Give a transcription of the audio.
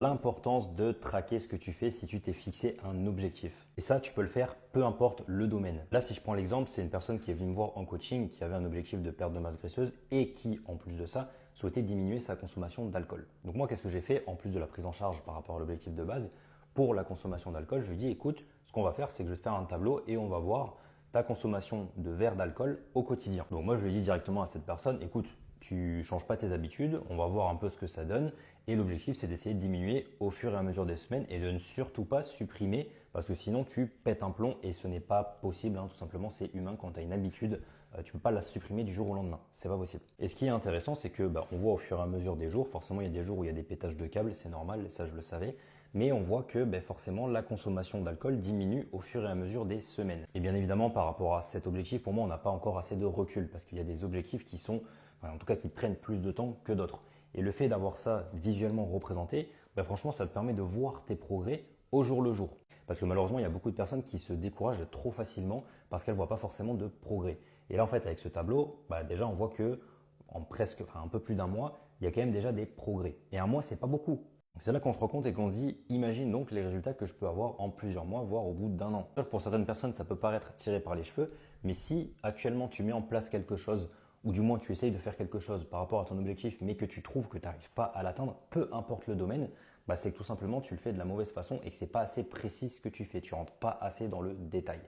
L'importance de traquer ce que tu fais si tu t'es fixé un objectif. Et ça, tu peux le faire peu importe le domaine. Là, si je prends l'exemple, c'est une personne qui est venue me voir en coaching, qui avait un objectif de perte de masse graisseuse et qui, en plus de ça, souhaitait diminuer sa consommation d'alcool. Donc moi, qu'est-ce que j'ai fait en plus de la prise en charge par rapport à l'objectif de base pour la consommation d'alcool? Je lui ai dit, écoute, ce qu'on va faire, c'est que je vais te faire un tableau et on va voir ta consommation de verres d'alcool au quotidien. Donc moi, je lui ai dit directement à cette personne, écoute, tu changes pas tes habitudes, on va voir un peu ce que ça donne. Et l'objectif, c'est d'essayer de diminuer au fur et à mesure des semaines et de ne surtout pas supprimer parce que sinon tu pètes un plomb et ce n'est pas possible, hein, tout simplement, c'est humain. Quand tu as une habitude, tu peux pas la supprimer du jour au lendemain, c'est pas possible. Et ce qui est intéressant, c'est que on voit au fur et à mesure des jours, forcément il y a des jours où il y a des pétages de câbles, c'est normal, ça je le savais, mais on voit que forcément la consommation d'alcool diminue au fur et à mesure des semaines. Et bien évidemment, par rapport à cet objectif, pour moi, on n'a pas encore assez de recul parce qu'il y a des objectifs qui sont, en tout cas, qui prennent plus de temps que d'autres. Et le fait d'avoir ça visuellement représenté, franchement, ça te permet de voir tes progrès au jour le jour. Parce que malheureusement, il y a beaucoup de personnes qui se découragent trop facilement parce qu'elles ne voient pas forcément de progrès. Et là, en fait, avec ce tableau, déjà, on voit que en presque, un peu plus d'un mois, il y a quand même déjà des progrès. Et un mois, c'est pas beaucoup. C'est là qu'on se rend compte et qu'on se dit, imagine donc les résultats que je peux avoir en plusieurs mois, voire au bout d'un an. Pour certaines personnes, ça peut paraître tiré par les cheveux, mais si actuellement tu mets en place quelque chose, ou du moins tu essayes de faire quelque chose par rapport à ton objectif, mais que tu trouves que tu n'arrives pas à l'atteindre, peu importe le domaine, c'est que tout simplement tu le fais de la mauvaise façon et que c'est pas assez précis ce que tu fais. Tu rentres pas assez dans le détail.